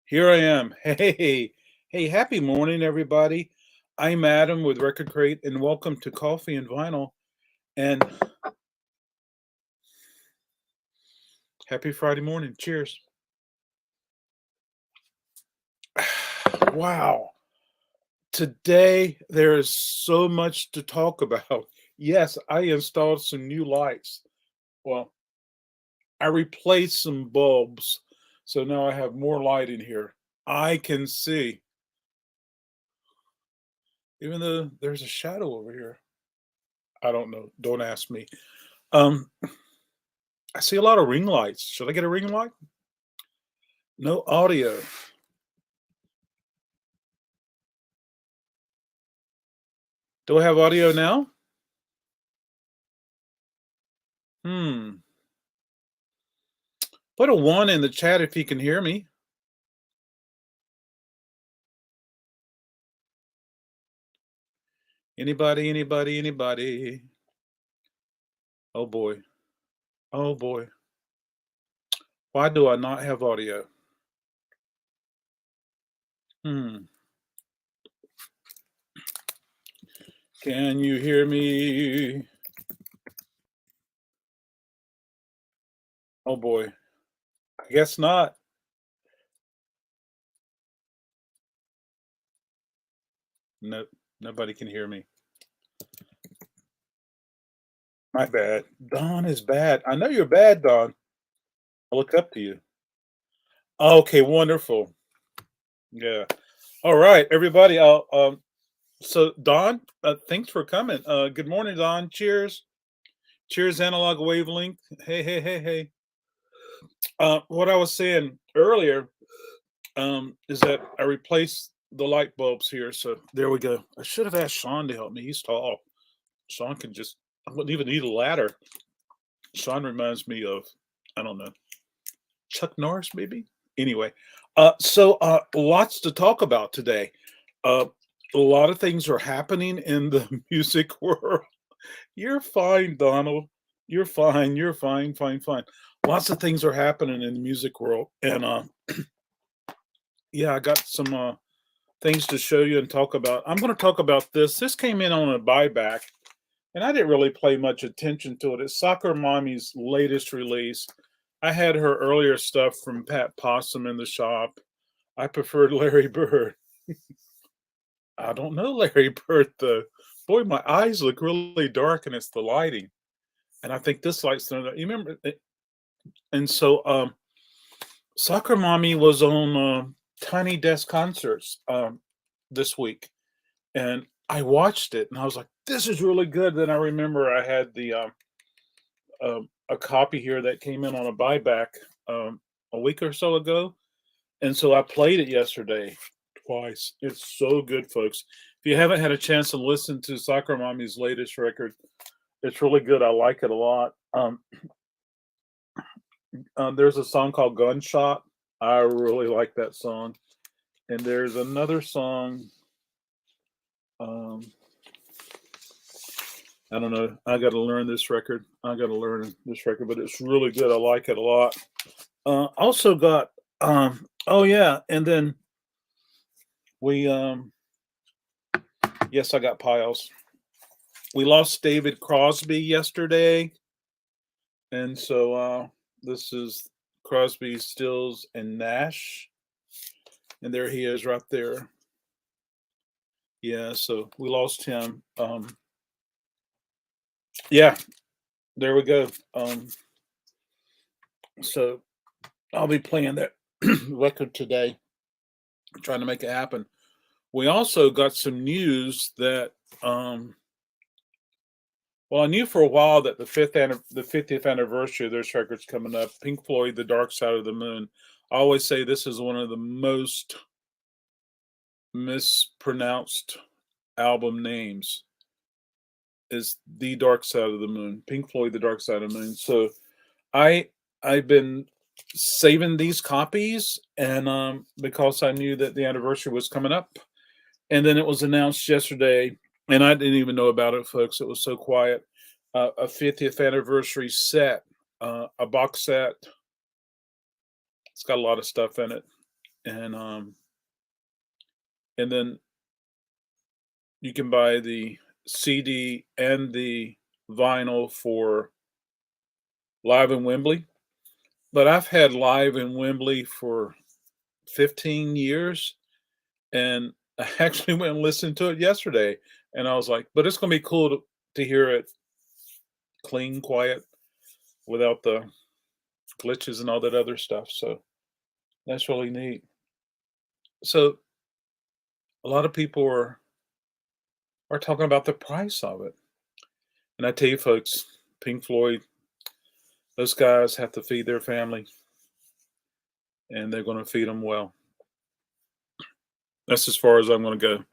Here I am. Hey, happy morning, everybody. I'm Adam with RecordKrate, and welcome to Coffee and Vinyl. And happy Friday morning. Cheers. Wow. Today, there is so much to talk about. Yes, I installed some new lights. Well, I replaced some bulbs. So now I have more light in here. I can see, even though there's a shadow over here. I don't know. Don't ask me. Um, I see a lot of ring lights. Should I get a ring light? No audio. Do I have audio now? Hmm. Put a one in the chat if you can hear me. Anybody? Oh boy. Oh boy. Why do I not have audio? Hmm. Can you hear me? Oh boy. I guess not. Nope. Nobody can hear me. My bad. Dawn is bad. I know you're bad, Dawn. I look up to you. Okay, wonderful. Yeah. All right, everybody. So Don, thanks for coming. Good morning, Don. Cheers. Cheers, analog wavelength. Hey. What I was saying earlier is that I replaced the light bulbs here. So there we go. I should have asked Sean to help me. He's tall. Sean can just, I wouldn't even need a ladder. Sean reminds me of, I don't know, Chuck Norris, maybe? Anyway, lots to talk about today. Uh, a lot of things are happening in the music world. You're fine, Donald. You're fine. You're fine, fine. Lots of things are happening in the music world, and yeah, I got some things to show you and talk about. I'm going to talk about this. This came in on a buyback, and I didn't really pay much attention to it. It's Soccer Mommy's latest release. I had her earlier stuff from Pat Possum in the shop. I preferred Larry Bird. I don't know Larry Bird though. Boy, my eyes look really dark, and it's the lighting. And I think this light's you remember. And so, Soccer Mommy was on Tiny Desk Concerts this week, and I watched it, and I was like, "This is really good." Then I remember I had the a copy here that came in on a buyback a week or so ago, and so I played it yesterday twice. It's so good, folks. If you haven't had a chance to listen to Soccer Mommy's latest record, it's really good. I like it a lot. There's a song called Gunshot. I really like that song. And there's another song. Um, I don't know. I got to learn this record. But it's really good. I like it a lot. Also got. Oh yeah, and then we. Yes, I got piles. We lost David Crosby yesterday, and so this is Crosby, Stills, and Nash, and there he is right there. Yeah, so we lost him. Yeah, there we go. So I'll be playing that record today, trying to make it happen. We also got some news that, well, I knew for a while that the 50th anniversary of this record's coming up. Pink Floyd, The Dark Side of the Moon. I always say this is one of the most mispronounced album names. Is The Dark Side of the Moon. Pink Floyd, The Dark Side of the Moon. So I've been saving these copies, and because I knew that the anniversary was coming up, and then it was announced yesterday, and I didn't even know about it, folks. It was so quiet. A 50th anniversary set, a box set. It's got a lot of stuff in it. and then you can buy the CD and the vinyl for Live in Wembley. But I've had Live in Wembley for 15 years, and I actually went and listened to it yesterday, and I was like, "But it's gonna be cool to hear it clean, quiet, without the glitches and all that other stuff." So that's really neat. So a lot of people are talking about the price of it, and I tell you, folks, Pink Floyd, those guys have to feed their family, and they're going to feed them well. That's as far as I'm going to go.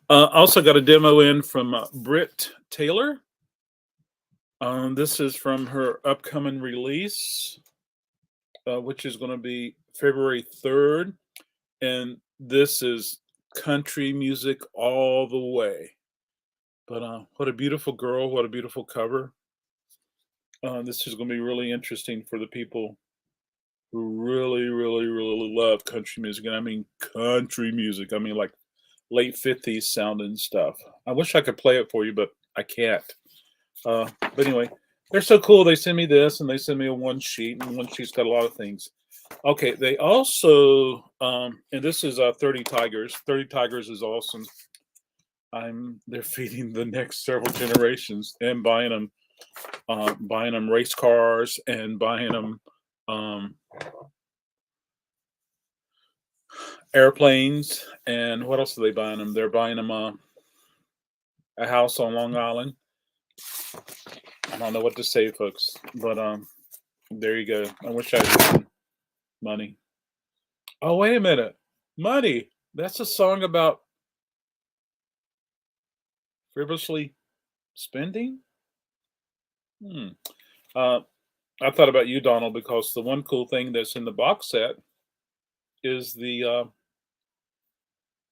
Also got a demo in from Britt Taylor. This is from her upcoming release, which is going to be February 3rd. And this is country music all the way. But what a beautiful girl. What a beautiful cover. This is going to be really interesting for the people who really, really, really love country music. And I mean country music. I mean like late 50s sounding stuff. I wish I could play it for you, but I can't. But anyway, they're so cool. They send me this, and they send me a one sheet, and one sheet's got a lot of things. Okay, they also, and this is 30 Tigers. 30 Tigers is awesome. They're feeding the next several generations and buying them race cars and buying them airplanes. And what else are they buying them? They're buying them a house on Long Island. I don't know what to say, folks, but there you go. I wish I had money. Oh, wait a minute. Money. That's a song about frivolously spending? Hmm. Uh, I thought about you, Donald, because the one cool thing that's in the box set is the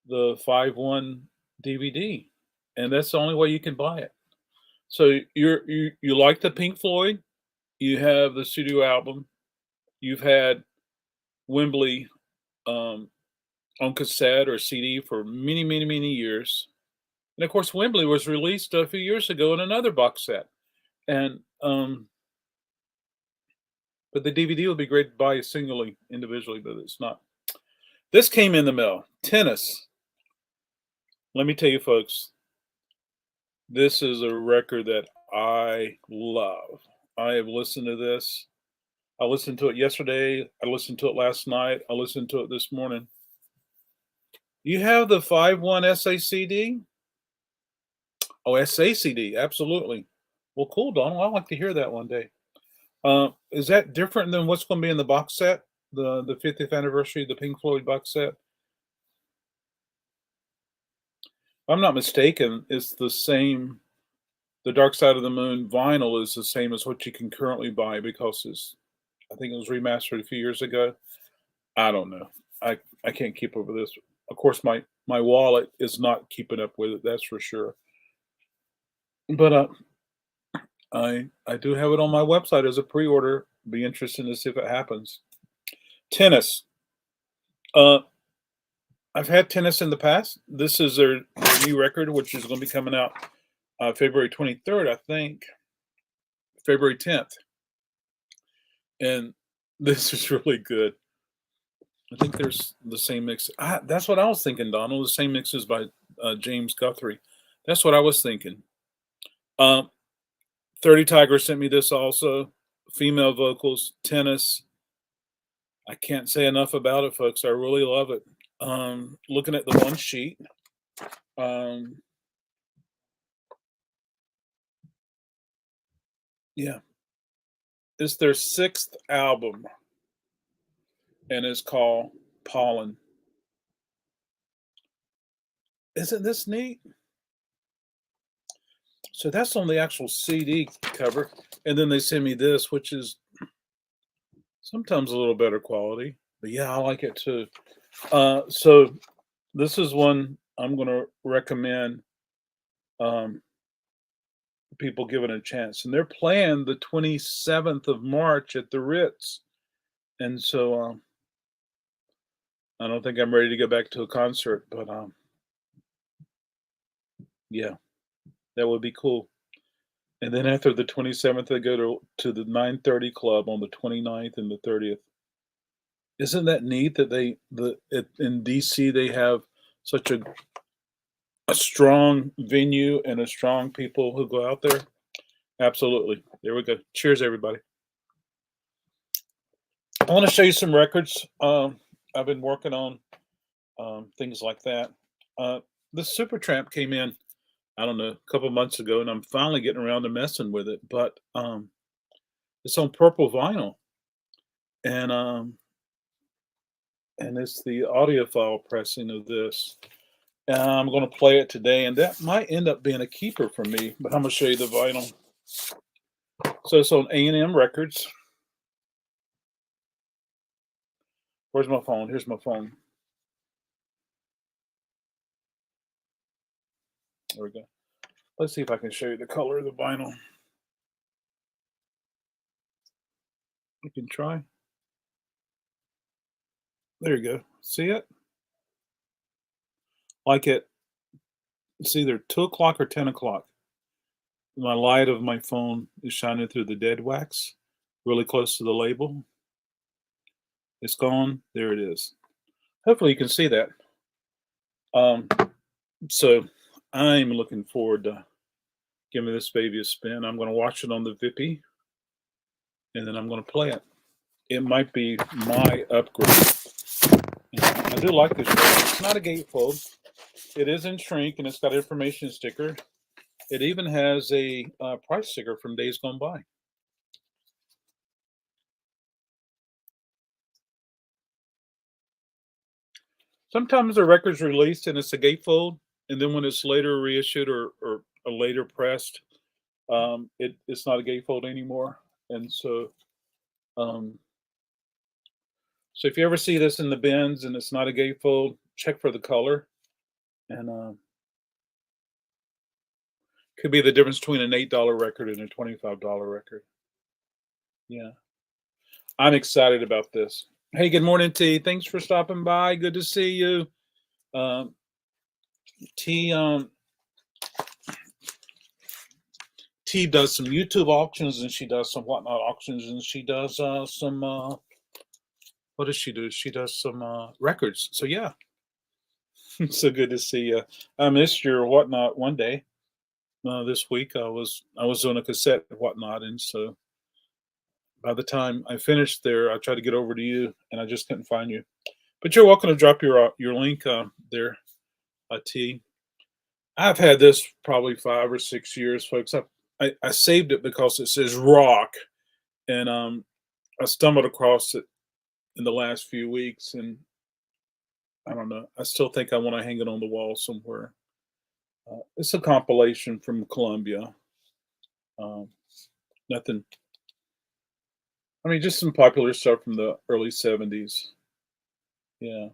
5-1 DVD, and that's the only way you can buy it. So you like the Pink Floyd? You have the studio album. You've had Wembley on cassette or CD for many, many, many years. And of course, Wembley was released a few years ago in another box set. And but the DVD would be great to buy singly, individually, but it's not. This came in the mail. Tennis. Let me tell you, folks, this is a record that I love. I have listened to this. I listened to it yesterday. I listened to it last night. I listened to it this morning. You have the 5-1 SACD? Oh, SACD, absolutely. Well, cool, Donald. I'd like to hear that one day. Is that different than what's going to be in the box set? The 50th anniversary of the Pink Floyd box set? If I'm not mistaken, it's the same. The Dark Side of the Moon vinyl is the same as what you can currently buy because I think it was remastered a few years ago. I don't know. I can't keep up with this. Of course, my wallet is not keeping up with it. That's for sure. But I do have it on my website as a pre-order. Be interested to see if it happens. Tennis. Uh, I've had Tennis in the past. This is their new record, which is going to be coming out February 23rd, I think. February 10th. And this is really good. I think there's the same mix. That's what I was thinking, Donald. The same mix is by James Guthrie. That's what I was thinking. 30 Tiger sent me this also. Female vocals, Tennis. I can't say enough about it, folks. I really love it. Looking at the one sheet. Yeah. It's their 6th album, and it's called Pollen. Isn't this neat? So that's on the actual CD cover. And then they send me this, which is sometimes a little better quality. But yeah, I like it too. So this is one I'm going to recommend people give it a chance. And they're playing the 27th of March at the Ritz. And so I don't think I'm ready to go back to a concert, but yeah, that would be cool. And then after the 27th, I go to the 9:30 club on the 29th and the 30th. Isn't that neat that in DC they have such a strong venue and a strong people who go out there? Absolutely. There we go. Cheers, everybody. I want to show you some records. I've been working on things like that. Uh, the Supertramp came in, I don't know, a couple months ago, and I'm finally getting around to messing with it. But it's on purple vinyl, and it's the audiophile pressing of this. And I'm going to play it today, and that might end up being a keeper for me. But I'm going to show you the vinyl. So it's on A&M Records. Where's my phone? Here's my phone. There we go. Let's see if I can show you the color of the vinyl. You can try. There you go. See it? Like it's either 2 o'clock or 10 o'clock. My light of my phone is shining through the dead wax, really close to the label. It's gone. There it is. Hopefully you can see that. So I'm looking forward to giving this baby a spin. I'm going to watch it on the Vippy, and then I'm going to play it. It might be my upgrade. I do like this record. It's not a gatefold. It is in shrink, and it's got an information sticker. It even has a price sticker from days gone by. Sometimes a record's released and it's a gatefold, and then when it's later reissued or later pressed, it's not a gatefold anymore. And so if you ever see this in the bins and it's not a gatefold, check for the color. And could be the difference between an $8 record and a $25 record. Yeah. I'm excited about this. Hey, good morning, T. Thanks for stopping by. Good to see you. T T does some YouTube auctions, and she does some whatnot auctions, and she does some what does she do? She does some records. So yeah. So good to see you. I missed your whatnot one day. This week I was doing a cassette and whatnot, and so by the time I finished there, I tried to get over to you, and I just couldn't find you. But you're welcome to drop your link there, T. I've had this probably 5 or 6 years, folks. I saved it because it says rock, and I stumbled across it in the last few weeks, and I don't know. I still think I want to hang it on the wall somewhere. It's a compilation from Columbia. Nothing. I mean, just some popular stuff from the early '70s. Yeah.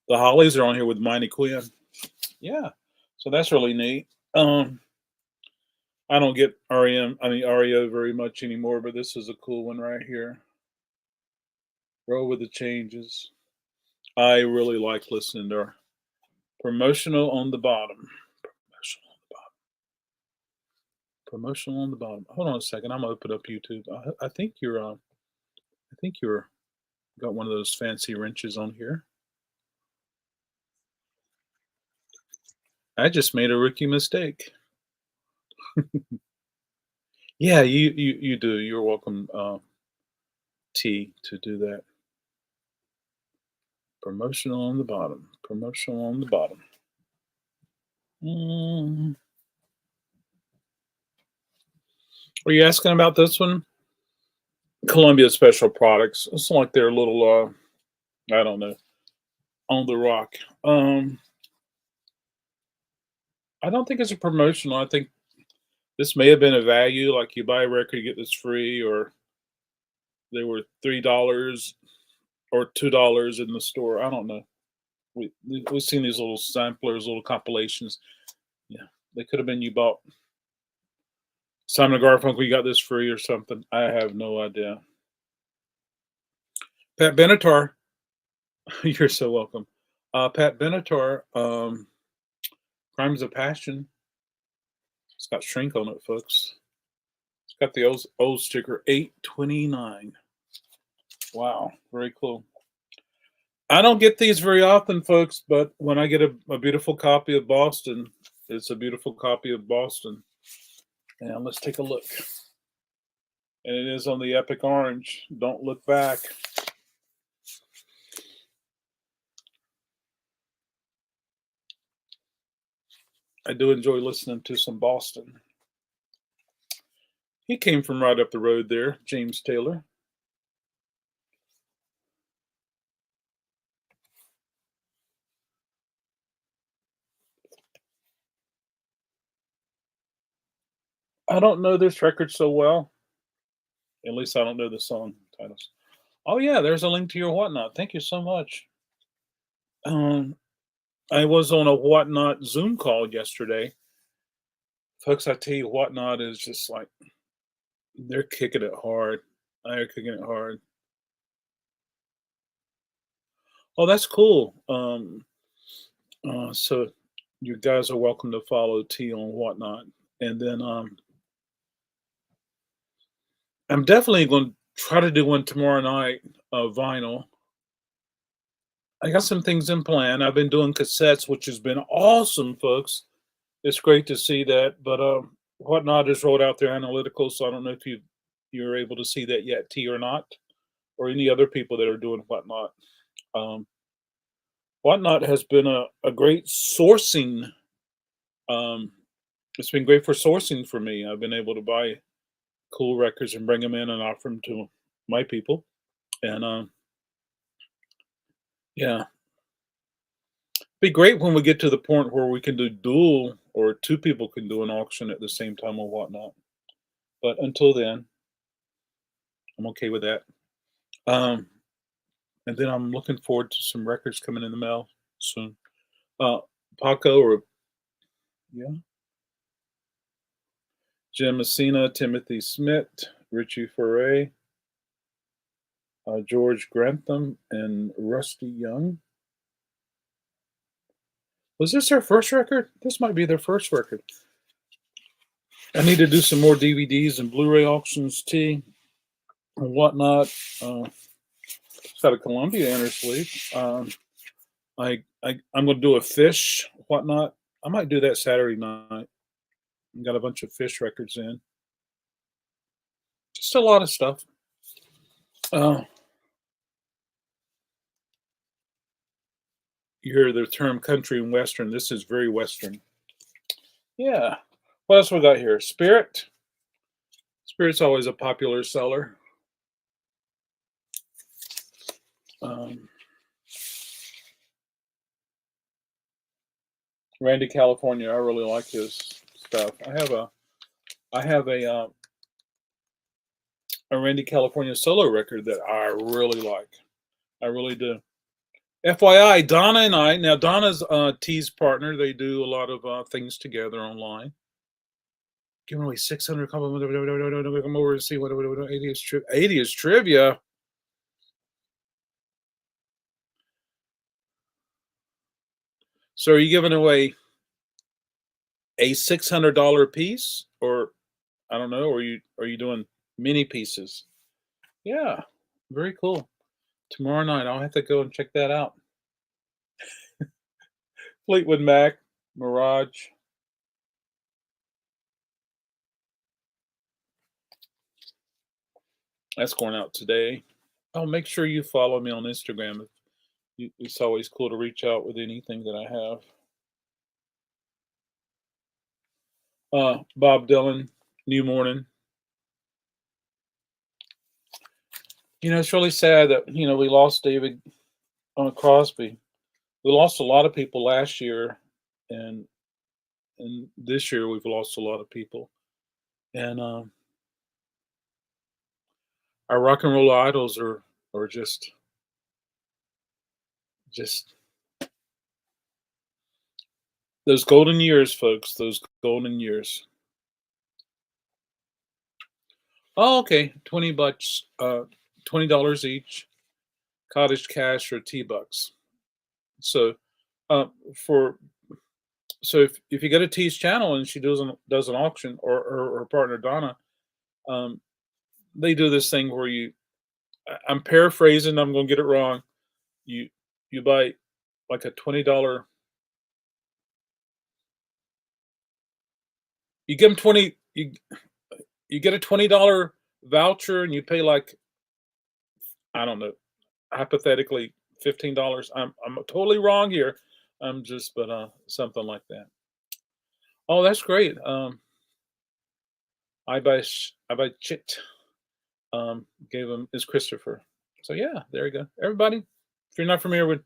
The Hollies are on here with Miney Quinn. Yeah. So that's really neat. I don't get REO very much anymore, but this is a cool one right here. Roll with the changes. I really like listening to her. Promotional on the bottom. Promotional on the bottom. Promotional on the bottom. Hold on a second. I'm gonna open up YouTube. I think you're got one of those fancy wrenches on here. I just made a rookie mistake. Yeah, you do. You're welcome, T, to do that. Promotional on the bottom. Promotional on the bottom. Were you asking about this one? Columbia Special Products. It's like their little, I don't know, on the rock. I don't think it's a promotional. I think this may have been a value, like you buy a record, you get this free, or they were $3 or $2 in the store. I don't know. We've seen these little samplers, little compilations. Yeah, they could have been you bought Simon & Garfunkel. You got this free or something. I have no idea. Pat Benatar, you're so welcome. Pat Benatar, Crimes of Passion. It's got shrink on it, folks. It's got the old sticker 829. Wow, very cool. I don't get these very often, folks, but when I get a beautiful copy of Boston, it's a beautiful copy of Boston. And let's take a look. And it is on the Epic Orange. Don't look back. I do enjoy listening to some Boston. He came from right up the road there, James Taylor. I don't know this record so well. At least I don't know the song titles. Oh yeah, there's a link to your whatnot. Thank you so much. Um, I was on a whatnot Zoom call yesterday. Folks, I tell you, whatnot is just like they're kicking it hard. They're kicking it hard. Oh, that's cool. So you guys are welcome to follow T on whatnot. And then I'm definitely going to try to do one tomorrow night of vinyl. I got some things in plan. I've been doing cassettes, which has been awesome, folks. It's great to see that. But whatnot has rolled out their analytical, so I don't know if you're able to see that yet, T, or not, or any other people that are doing whatnot. Um, whatnot has been a great sourcing. Um, it's been great for sourcing for me. I've been able to buy cool records and bring them in and offer them to my people. And yeah, be great when we get to the point where we can do dual or two people can do an auction at the same time or whatnot. But until then, I'm okay with that. Um, and then I'm looking forward to some records coming in the mail soon. Uh, Paco or yeah, Jim Messina, Timothy Smith, Richie Foray, George Grantham, and Rusty Young. Was this their first record? This might be their first record. I need to do some more DVDs and Blu-ray auctions too and whatnot. It's got a Columbia in her sleeve. I'm going to do a Fish whatnot. I might do that Saturday night. Got a bunch of Fish records in. Just a lot of stuff. You hear the term country and western. This is very western. Yeah. What else we got here? Spirit. Spirit's always a popular seller. Randy California. I really like his stuff. I have a Randy California solo record that I really like. I really do. FYI, Donna and I, now Donna's T's partner, they do a lot of things together online. Giving away 600 compliments. Come over and see what 80 is trivia. So are you giving away a $600 piece, or I don't know, or are you doing mini pieces? Yeah, very cool. Tomorrow night, I'll have to go and check that out. Fleetwood Mac, Mirage. That's going out today. Oh, make sure you follow me on Instagram. It's always cool to reach out with anything that I have. Bob Dylan, New Morning. It's really sad that we lost David Crosby. We lost a lot of people last year, and this year we've lost a lot of people. And our rock and roll idols are just those golden years, folks. Those golden years. Oh, okay. $20, $20 each. cottage cash or T-bucks. So for so if you go to T's channel and she does an auction, or her partner Donna, they do this thing where I'm paraphrasing, I'm going to get it wrong. You buy like a $20. You give them 20. You get a $20 voucher and you pay like, I don't know, hypothetically $15. I'm totally wrong here. I'm just, but something like that. Oh, that's great. I buy chit. Gave him is Christopher. So yeah, there you go. Everybody, if you're not familiar with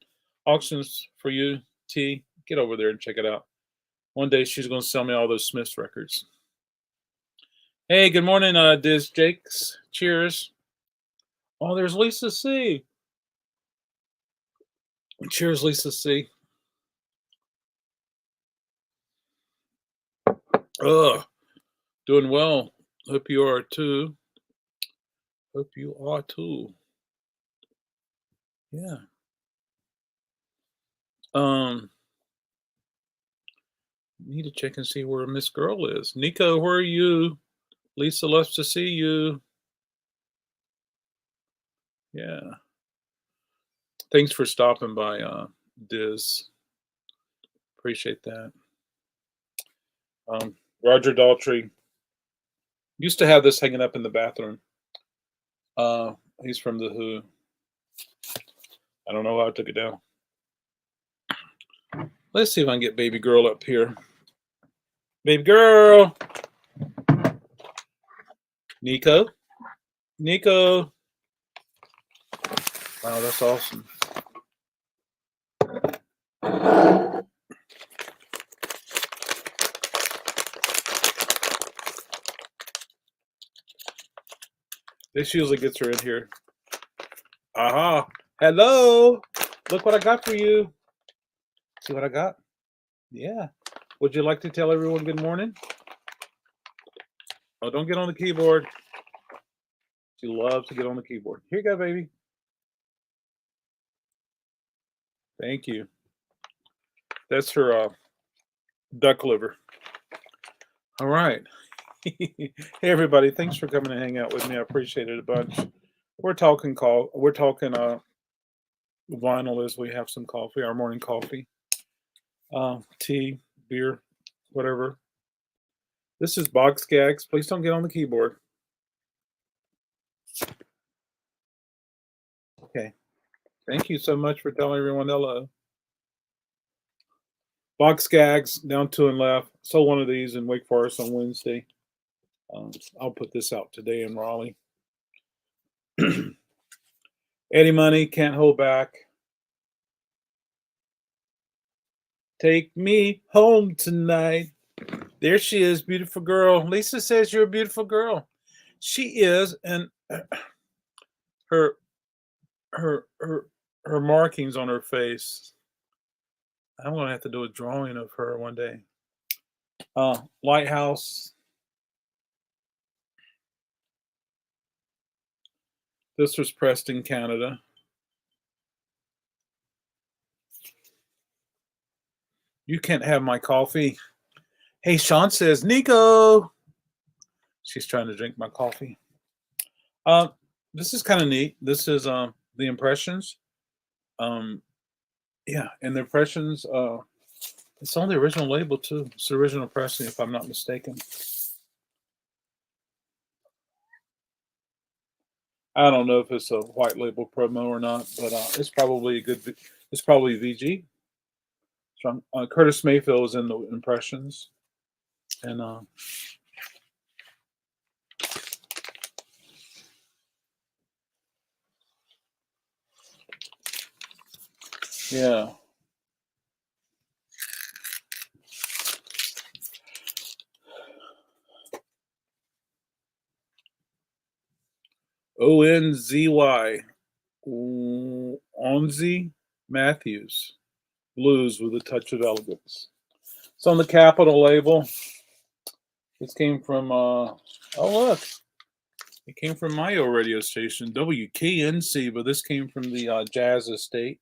auctions for you, T, get over there and check it out. One day she's going to sell me all those Smiths records. Hey, good morning, Diz Jakes. Cheers. Oh, there's Lisa C. Cheers, Lisa C. Ugh, doing well. Hope you are too. Hope you are too. Yeah. Need to check and see where Miss Girl is. Nico, where are you? Lisa loves to see you. Yeah. Thanks for stopping by, Diz. Appreciate that. Roger Daltrey used to have this hanging up in the bathroom. He's from The Who. I don't know how I took it down. Let's see if I can get baby girl up here. Baby girl. Nico. Nico. Wow, that's awesome. This usually gets her in here. Aha. Hello. Look what I got for you. See what I got? Yeah. Would you like to tell everyone good morning? Oh, don't get on the keyboard. She loves to get on the keyboard. Here you go, baby. Thank you. That's her duck liver. All right. Hey, everybody. Thanks for coming to hang out with me. I appreciate it a bunch. We're talking vinyl as we have some coffee, our morning coffee, tea, beer, whatever. This is Box Gags. Please don't get on the keyboard. Okay. Thank you so much for telling everyone hello. Box Gags, down 2 and left. Sold one of these in Wake Forest on Wednesday. I'll put this out today in Raleigh. Eddie Money, Can't Hold Back. Take me home tonight. There she is, beautiful girl. Lisa says you're a beautiful girl. She is, and her markings on her face. I'm gonna have to do a drawing of her one day. Lighthouse. This was pressed in Canada. You can't have my coffee. Hey, Sean says, Nico. She's trying to drink my coffee. This is kind of neat. This is the impressions. Yeah, and the impressions, it's on the original label too. It's the original pressing, if I'm not mistaken. I don't know if it's a white label promo or not, but it's probably it's probably VG. So Curtis Mayfield is in the impressions, and yeah. ONZY, Onzy Matthews, blues with a touch of elegance. It's on the Capitol label. This came from, oh look, It came from my old radio station, WKNC, but this came from the Jazz Estate.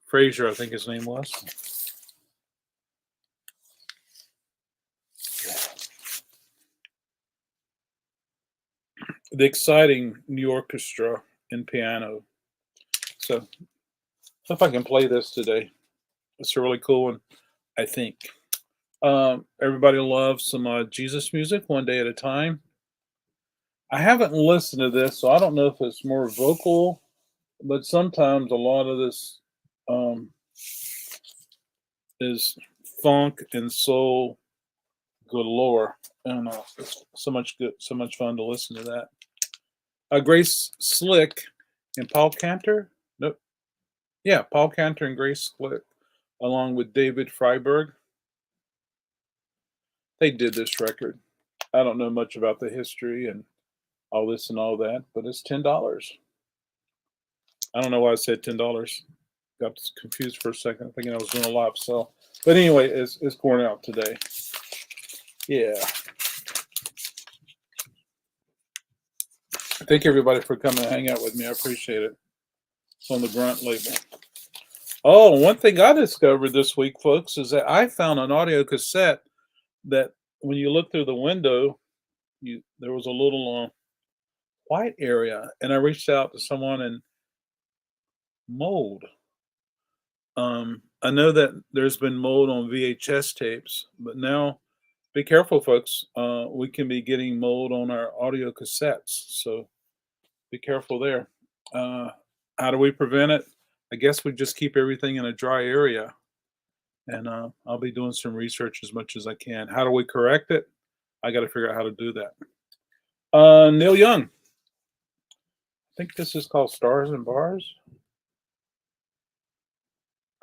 Fraser, I think his name was. The exciting new orchestra and piano. So if I can play this today, it's a really cool one, I think. Everybody loves some Jesus music, One Day at a Time. I haven't listened to this, so I don't know if it's more vocal, but sometimes a lot of this is funk and soul galore, and it's so much fun to listen to that. Grace Slick and Paul Cantor. Nope. Yeah, Paul Cantor and Grace Slick, along with David Freiberg. They did this record. I don't know much about the history and all this and all that, but it's $10. I don't know why I said $10. Got confused for a second, thinking I was doing a live sell. But anyway, it's going out today. Yeah. Thank everybody for coming to hang out with me. I appreciate it. It's on the Grunt label. Oh, one thing I discovered this week, folks, is that I found an audio cassette that when you look through the window, there was a little white area, and I reached out to someone and mold. I know that there's been mold on VHS tapes, but now be careful, folks. We can be getting mold on our audio cassettes, so be careful there. How do we prevent it? I guess we just keep everything in a dry area, and I'll be doing some research as much as I can. How do we correct it? I got to figure out how to do that. Neil Young. I think this is called Stars and Bars.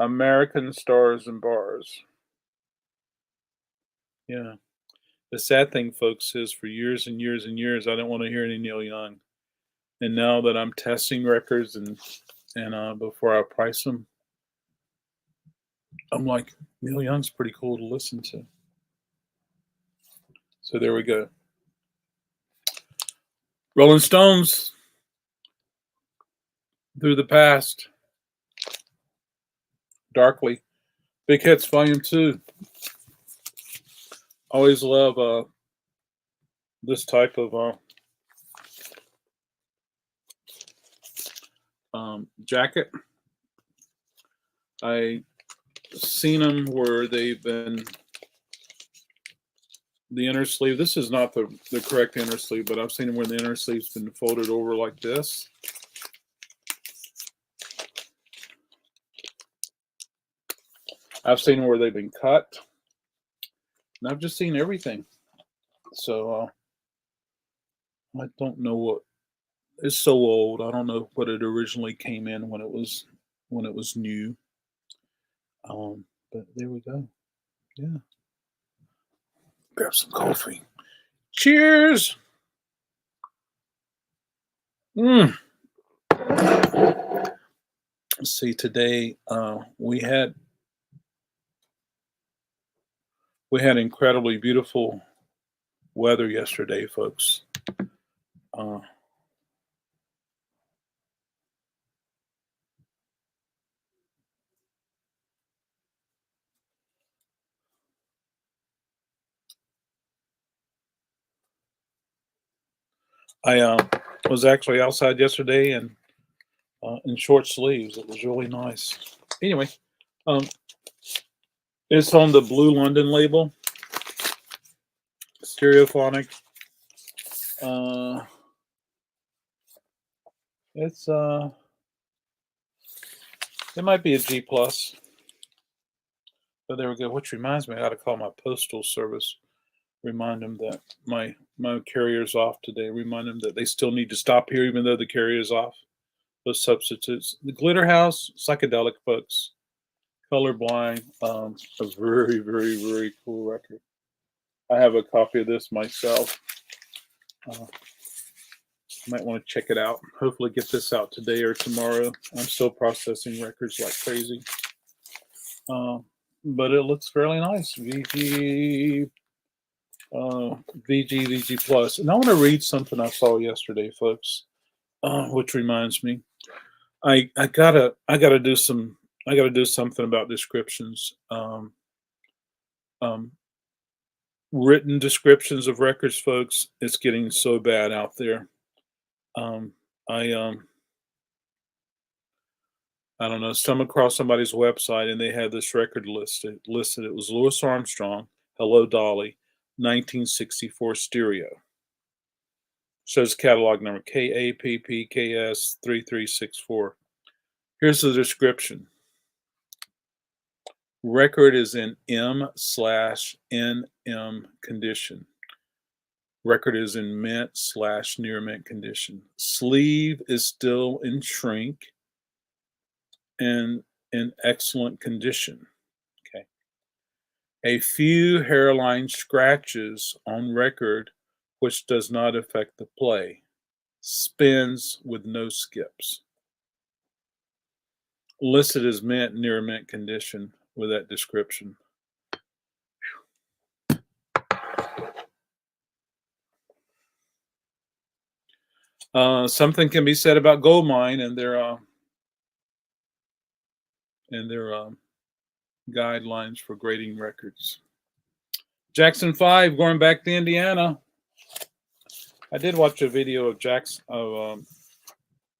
American Stars and Bars. Yeah. The sad thing, folks, is for years and years and years, I didn't want to hear any Neil Young. And now that I'm testing records and before I price them, I'm like, Neil Young's pretty cool to listen to. So there we go. Rolling Stones, Through the Past, Darkly, Big Hits Volume 2. Always love this type of jacket. I seen them where they've been the inner sleeve. This is not the correct inner sleeve, but I've seen them where the inner sleeve's been folded over like this. I've seen where they've been cut, and I've just seen everything. So I don't know what. It's so old. I don't know what it originally came in when it was new. But there we go. Yeah. Grab some coffee. Cheers. Let's see. Today we had incredibly beautiful weather yesterday, folks. I was actually outside yesterday and in short sleeves. It was really nice. Anyway, it's on the Blue London label. Stereophonic. It's it might be a G plus. But there we go. Which reminds me, I got to call my postal service. Remind them that my carrier's off today. Remind them that they still need to stop here, even though the carrier's off. Those substitutes. The Glitter House, psychedelic, folks. Colorblind. A very, very, very cool record. I have a copy of this myself. Might want to check it out. Hopefully get this out today or tomorrow. I'm still processing records like crazy. But it looks fairly nice. VG VG Plus. And I want to read something I saw yesterday, folks. Which reminds me, I gotta do something about descriptions. Um, Written descriptions of records, folks. It's getting so bad out there. Um, I I don't know, stumbled across somebody's website and they had this record listed. It was Louis Armstrong, Hello Dolly, 1964 stereo. Shows catalog number KAPPKS3364. Here's the description. Record is in M/NM condition. Record is in mint/near mint condition. Sleeve is still in shrink and in excellent condition. Okay. A few hairline scratches on record, which does not affect the play. Spins with no skips. Listed as mint, near mint condition with that description. Something can be said about Goldmine and their guidelines for grading records. Jackson 5 going back to Indiana. I did watch a video of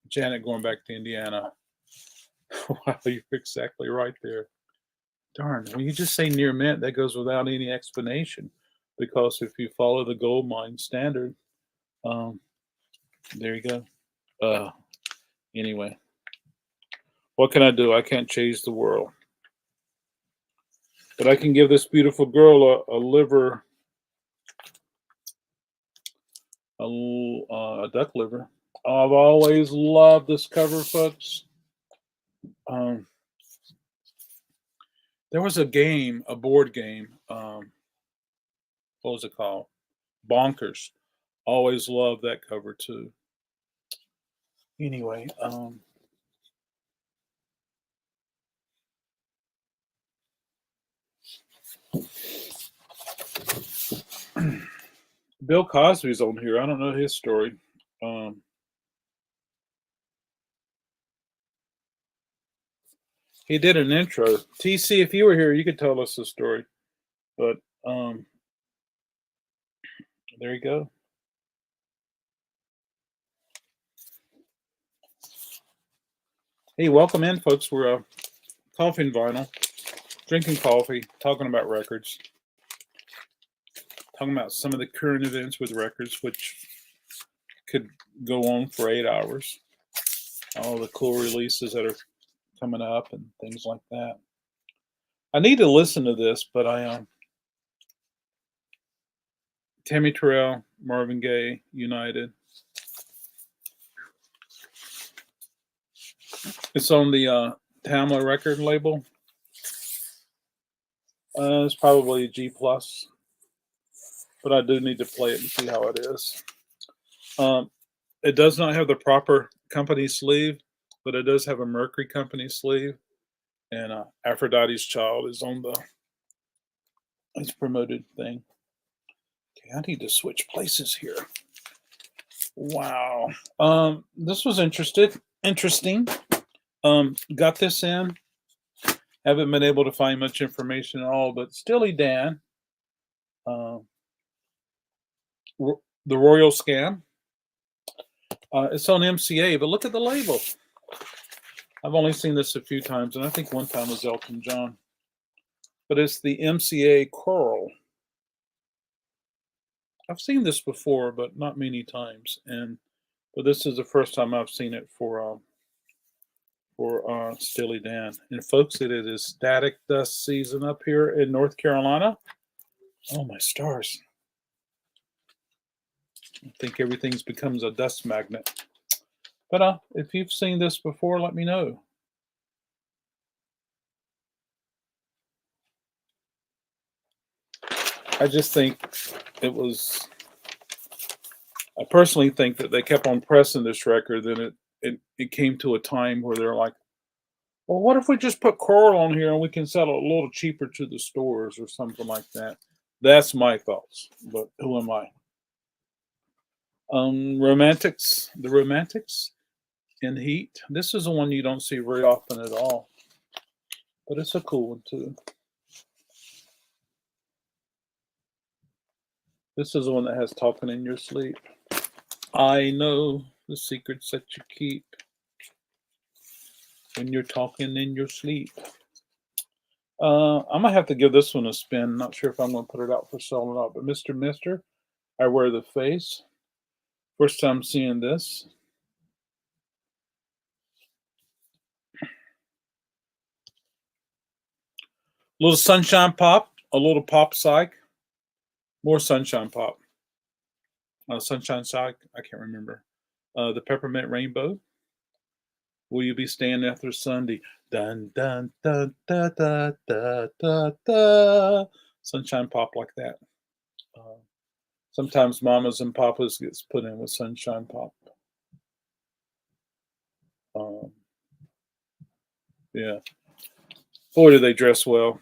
Janet going back to Indiana. Wow, you're exactly right there. Darn, when you just say near mint, that goes without any explanation, because if you follow the Goldmine standard, there you go. Anyway, what can I do? I can't change the world, but I can give this beautiful girl a duck liver. I've always loved this cover, folks. There was a board game. What was it called? Bonkers. Always loved that cover too. Anyway, Bill Cosby's on here. I don't know his story. He did an intro. TC, if you were here, you could tell us the story. But there you go. Hey, welcome in, folks. We're Coffee and Vinyl, drinking coffee, talking about records, talking about some of the current events with records, which could go on for 8 hours. All the cool releases that are coming up and things like that. I need to listen to this, but Tammy Terrell, Marvin Gaye, United. It's on the Tamla record label. It's probably a G+, but I do need to play it and see how it is. It does not have the proper company sleeve, but it does have a Mercury company sleeve, and Aphrodite's Child is on its promoted thing. Okay, I need to switch places here. Wow. This was interesting. Got this in. Haven't been able to find much information at all, but Steely Dan, the Royal Scam. It's on MCA, but look at the label. I've only seen this a few times, and I think one time was Elton John. But it's the MCA Coral. I've seen this before, but not many times. But this is the first time I've seen it for Steely Dan. And folks, it is static dust season up here in North Carolina. Oh my stars. I think everything's becomes a dust magnet. But if you've seen this before, let me know. I just think I personally think that they kept on pressing this record, then it came to a time where they're like, well, what if we just put Coral on here and we can sell it a little cheaper to the stores or something like that? That's my thoughts, but who am I? Romantics, the Romantics in Heat. This is the one you don't see very often at all, but it's a cool one too. This is the one that has talking in your sleep. I know the secrets that you keep when you're talking in your sleep. I'm gonna have to give this one a spin. Not sure if I'm gonna put it out for sale or not, but Mister, I wear the face. First time seeing this. Little sunshine pop, a little pop psych, more sunshine pop. Sunshine psych, I can't remember. The peppermint rainbow. Will you be staying after Sunday? Dun dun dun da da da da da. Sunshine pop like that. Uh, Sometimes mamas and papas gets put in with sunshine pop. Um, yeah. Boy, do they dress well.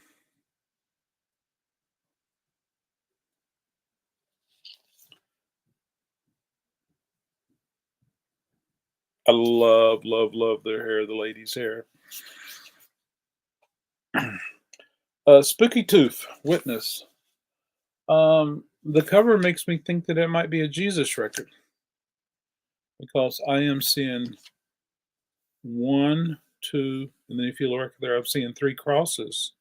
I love, love, love their hair, the ladies' hair. Spooky Tooth, Witness. The cover makes me think that it might be a Jesus record because I am seeing one, two, and then if you look there, I'm seeing three crosses.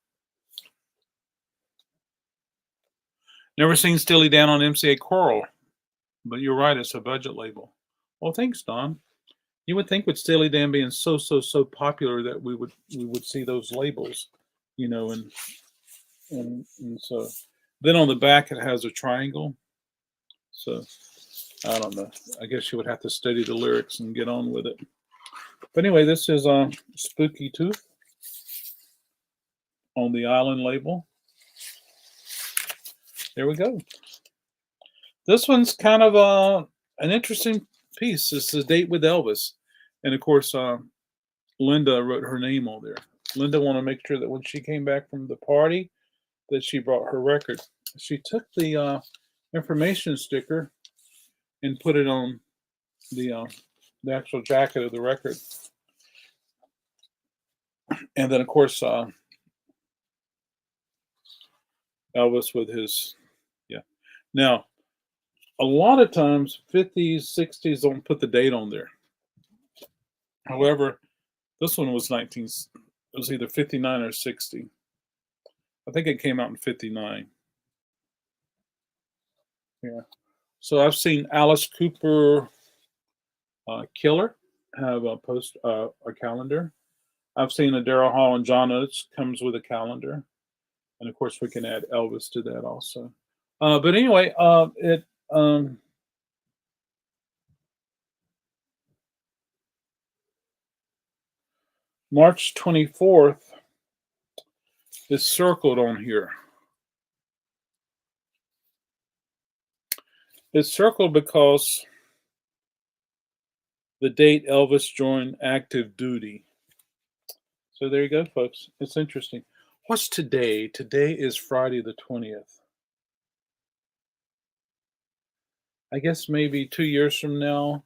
Never seen Steely Dan on MCA Coral, but you're right, it's a budget label. Well, thanks, Don. You would think with Steely Dan being so popular that we would see those labels, you know, and so then on the back it has a triangle. So I don't know. I guess you would have to study the lyrics and get on with it. But anyway, this is Spooky Tooth on the Island label. There we go. This one's kind of an interesting piece. It's a date with Elvis, and of course, Linda wrote her name on there. Linda wanted to make sure that when she came back from the party, that she brought her record. She took the information sticker and put it on the actual jacket of the record, and then of course Elvis with his Now, a lot of times 50s, 60s don't put the date on there. However, this one was it was either 59 or 60. I think it came out in 59. Yeah. So I've seen Alice Cooper Killer have a calendar. I've seen a Daryl Hall and John Oates comes with a calendar. And of course we can add Elvis to that also. But anyway, March 24th is circled on here. It's circled because the date Elvis joined active duty. So there you go, folks. It's interesting. What's today? Today is Friday the 20th. I guess maybe 2 years from now,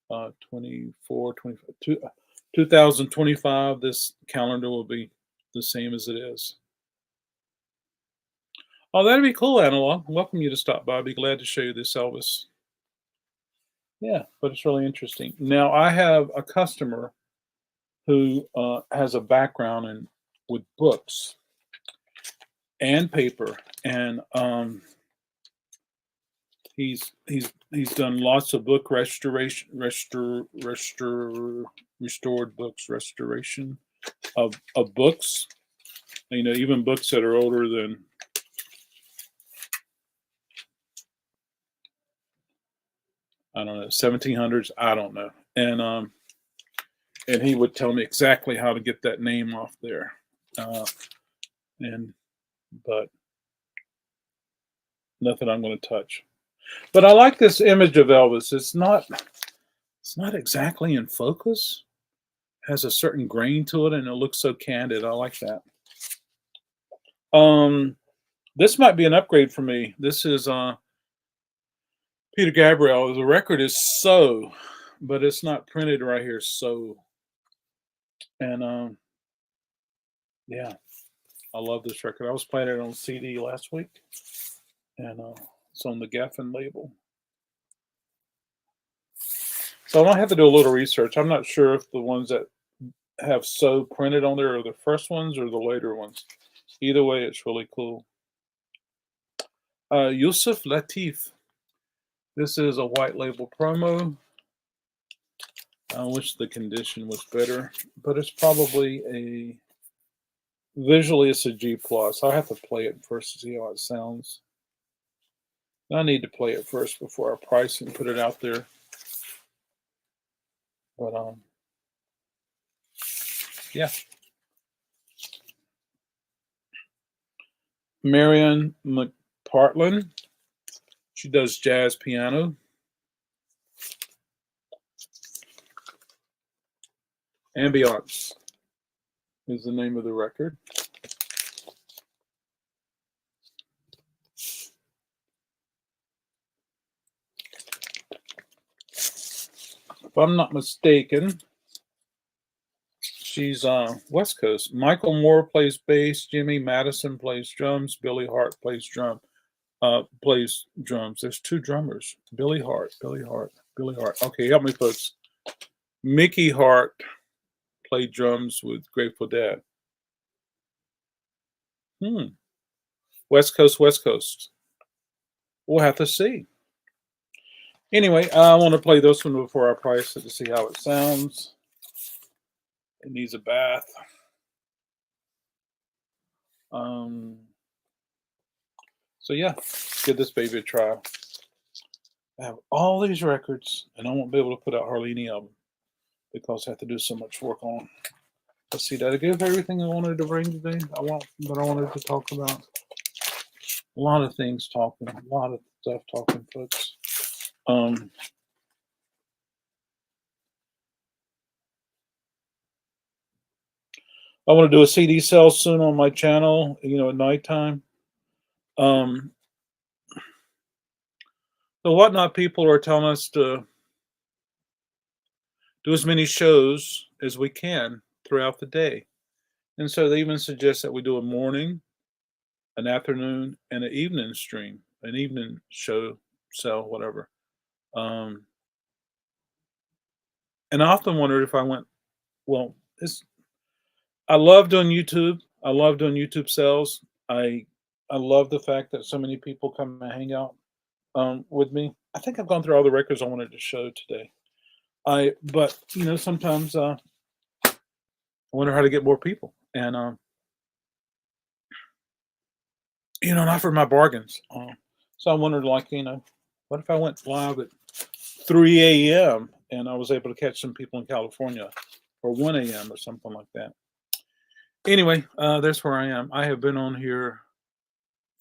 2025, this calendar will be the same as it is. Oh, that'd be cool, Analog. Welcome you to stop by. I'd be glad to show you this Elvis. Yeah, but it's really interesting. Now, I have a customer who has a background with books and paper, and he's done lots of book restored books, restoration of books. You know, even books that are older than I don't know 1700s. I don't know, and he would tell me exactly how to get that name off there, but nothing I'm going to touch. But I like this image of Elvis. It's not exactly in focus. It has a certain grain to it, and it looks so candid. I like that. This might be an upgrade for me. This is Peter Gabriel. The record is So, but it's not printed right here. So, and yeah, I love this record. I was playing it on CD last week, and it's on the Geffen label. So I might have to do a little research. I'm not sure if the ones that have So printed on there are the first ones or the later ones. Either way, it's really cool. Yusuf Latif. This is a white label promo. I wish the condition was better, but it's probably a visually it's a G plus. I'll have to play it first to see how it sounds. I need to play it first before I price and put it out there. But yeah. Marion McPartland. She does jazz piano. Ambiance is the name of the record. If I'm not mistaken, she's West Coast. Michael Moore plays bass. Jimmy Madison plays drums. Billy Hart plays plays drums. There's two drummers. Billy Hart. Okay, help me, folks. Mickey Hart played drums with Grateful Dead. West Coast. We'll have to see. Anyway, I want to play this one before I price it to see how it sounds. It needs a bath. So yeah, give this baby a try. I have all these records, and I won't be able to put out hardly any of them because I have to do so much work on them. Let's see, did I give everything I wanted to bring today? I wanted to talk about. A lot of things talking, a lot of stuff talking, folks. I want to do a CD sale soon on my channel, at nighttime. The Whatnot people are telling us to do as many shows as we can throughout the day. And so they even suggest that we do a morning, an afternoon, and an evening stream, an evening show, sell, whatever. And I often wondered if I went, well, I love doing YouTube. I love doing YouTube sales. I love the fact that so many people come and hang out with me. I think I've gone through all the records I wanted to show today. But sometimes I wonder how to get more people, and and offer my bargains. So I wondered, what if I went live at 3 a.m. and I was able to catch some people in California, or 1 a.m. or something like that. Anyway, that's where I am. I have been on here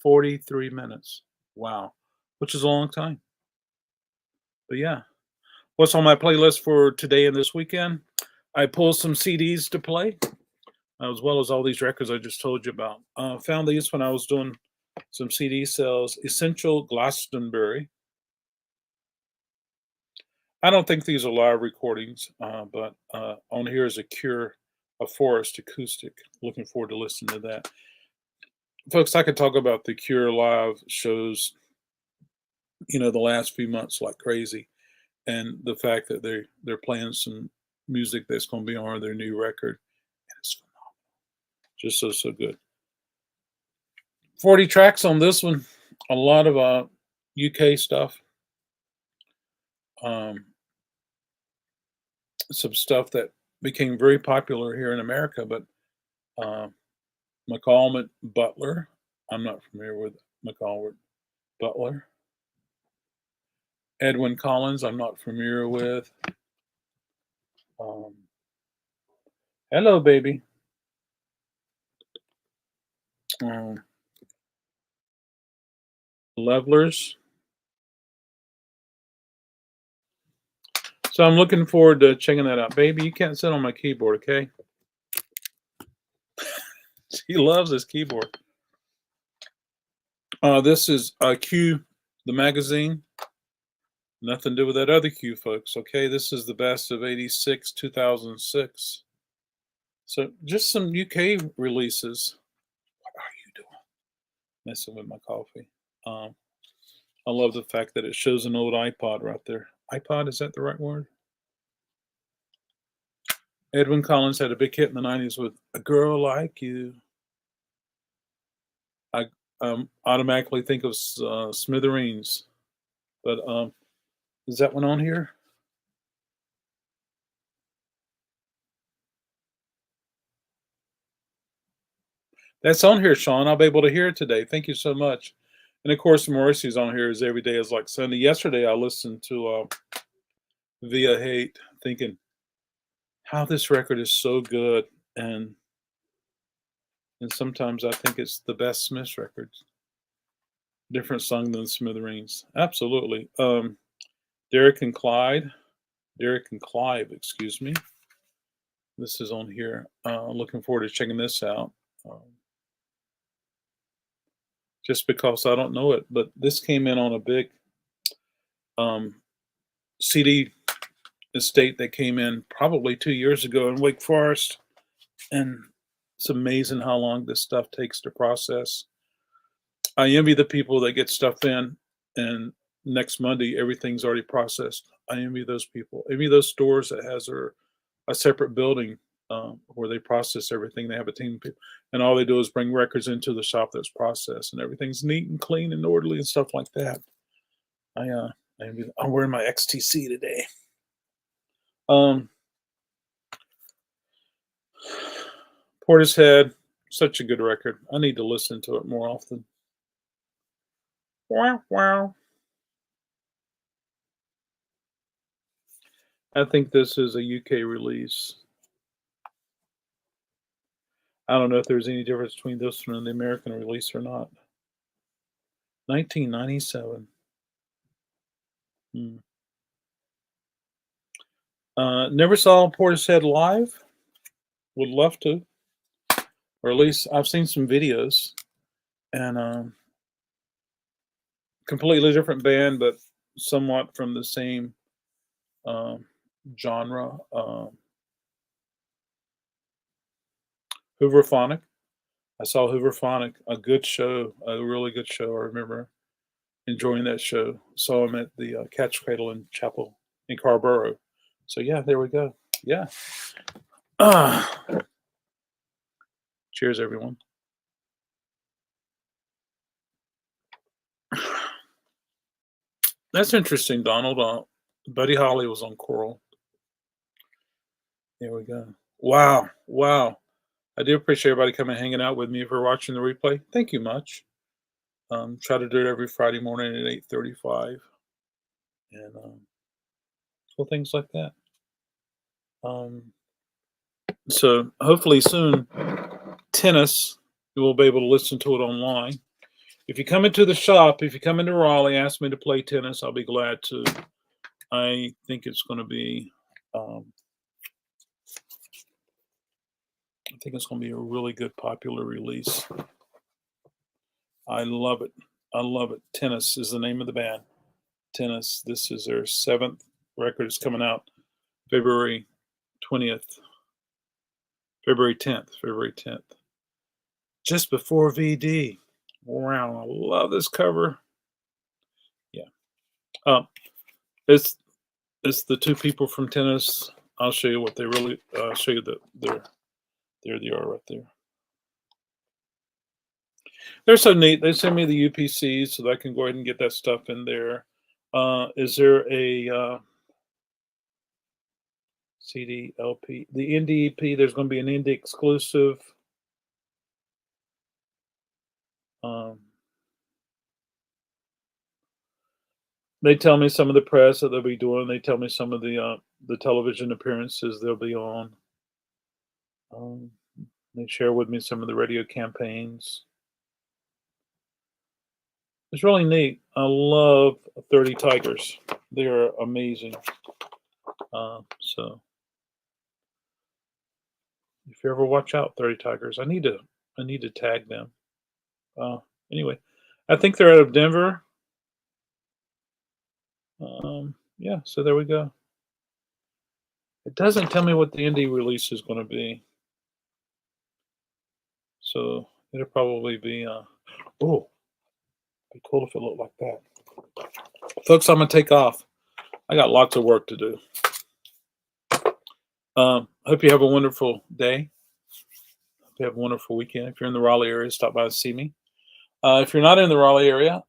43 minutes. Wow, which is a long time. But yeah, what's on my playlist for today and this weekend? I pulled some CDs to play, as well as all these records I just told you about. Found these when I was doing some CD sales. Essential Glastonbury. I don't think these are live recordings, but on here is a Cure, a Forest acoustic. Looking forward to listening to that. Folks, I could talk about the Cure live shows, the last few months like crazy, and the fact that they're playing some music that's going to be on their new record. And it's phenomenal. Just so good. 40 tracks on this one. A lot of UK stuff. Some stuff that became very popular here in America, but McAlmont Butler. I'm not familiar with McAlmont Butler. Edwyn Collins, I'm not familiar with. Hello, baby. Levelers. So I'm looking forward to checking that out. Baby, you can't sit on my keyboard, okay? She loves this keyboard. This is Q, the magazine. Nothing to do with that other Q, folks. Okay, this is the best of '86, 2006. So just some UK releases. What are you doing? Messing with my coffee. Um, I love the fact that it shows an old iPod right there. iPod, is that the right word? Edwyn Collins had a big hit in the '90s with "A Girl Like You." I automatically think of Smithereens, but is that one on here? That's on here, Sean. I'll be able to hear it today. Thank you so much. And of course, Morrissey's on here as every day is like Sunday. Yesterday, I listened to Via Hate, thinking how this record is so good, and sometimes I think it's the best Smiths records. Different song than Smithereens. Absolutely. Derek and Clyde, Derek and Clive, excuse me. This is on here. Looking forward to checking this out. Just because I don't know it, but this came in on a big CD estate that came in probably 2 years ago in Wake Forest, and it's amazing how long this stuff takes to process. I envy the people that get stuff in, and next Monday everything's already processed. I envy those people. I envy those stores that has a separate building where they process everything. They have a team of people, and all they do is bring records into the shop that's processed, and everything's neat and clean and orderly and stuff like that. I'm wearing my XTC today. Portishead, such a good record. I need to listen to it more often. Wow, wow. I think this is a UK release. I don't know if there's any difference between this one and the American release or not. 1997. Hmm. Never saw Portishead live. Would love to, or at least I've seen some videos. And completely different band, but somewhat from the same um, genre. Hooverphonic. I saw Hooverphonic, a good show, a really good show. I remember enjoying that show. Saw him at the Catch Cradle in Chapel in Carborough. So yeah, there we go. Yeah. Ah, cheers, everyone. That's interesting, Donald. Buddy Holly was on choral. There we go. Wow, wow. I do appreciate everybody coming and hanging out with me for watching the replay. Thank you much. Try to do it every Friday morning at 8:35, and cool things like that. So hopefully soon, tennis, you will be able to listen to it online. If you come into the shop, if you come into Raleigh, ask me to play tennis, I'll be glad to. I think it's going to be, I think it's going to be a really good popular release. I love it. I love it. Tennis is the name of the band. Tennis. This is their 7th record. It's coming out February 20th. February 10th. February 10th. Just before VD. Wow, I love this cover. Yeah. It's the two people from tennis. I'll show you what they really show you that there they are right there. They're so neat. They send me the UPCs so that I can go ahead and get that stuff in there. Is there a CD, LP? The indie EP, there's going to be an indie exclusive. They tell me some of the press that they'll be doing. They tell me some of the television appearances they'll be on. They share with me some of the radio campaigns. It's really neat. I love 30 Tigers. They are amazing. So if you ever watch out, 30 Tigers, I need to tag them. Anyway, I think they're out of Denver. Yeah, so there we go. It doesn't tell me what the indie release is going to be. So it'll probably be, oh, be cool if it looked like that. Folks, I'm going to take off. I got lots of work to do. Hope you have a wonderful day. Hope you have a wonderful weekend. If you're in the Raleigh area, stop by and see me. If you're not in the Raleigh area,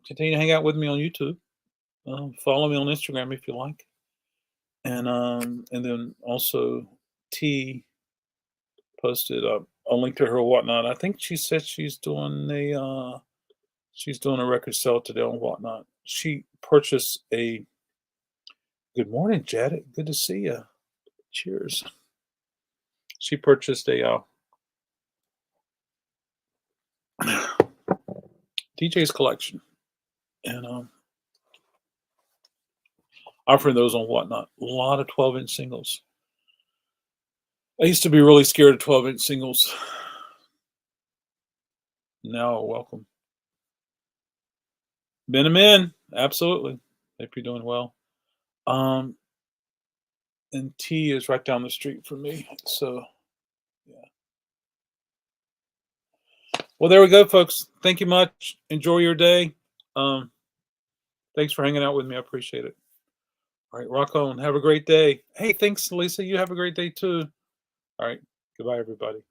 continue to hang out with me on YouTube. Follow me on Instagram if you like. And then also T posted a link to her Whatnot. I think she said she's doing a record sale today on Whatnot. She purchased a good morning, Janet. Good to see you. Cheers. She purchased a DJ's collection and offering those on Whatnot. A lot of 12-inch singles. I used to be really scared of 12-inch singles. Now, welcome. Been them in. Absolutely. Hope you're doing well. And T is right down the street from me. So, yeah. Well, there we go, folks. Thank you much. Enjoy your day. Thanks for hanging out with me. I appreciate it. All right, rock on. Have a great day. Hey, thanks, Lisa. You have a great day too. All right. Goodbye, everybody.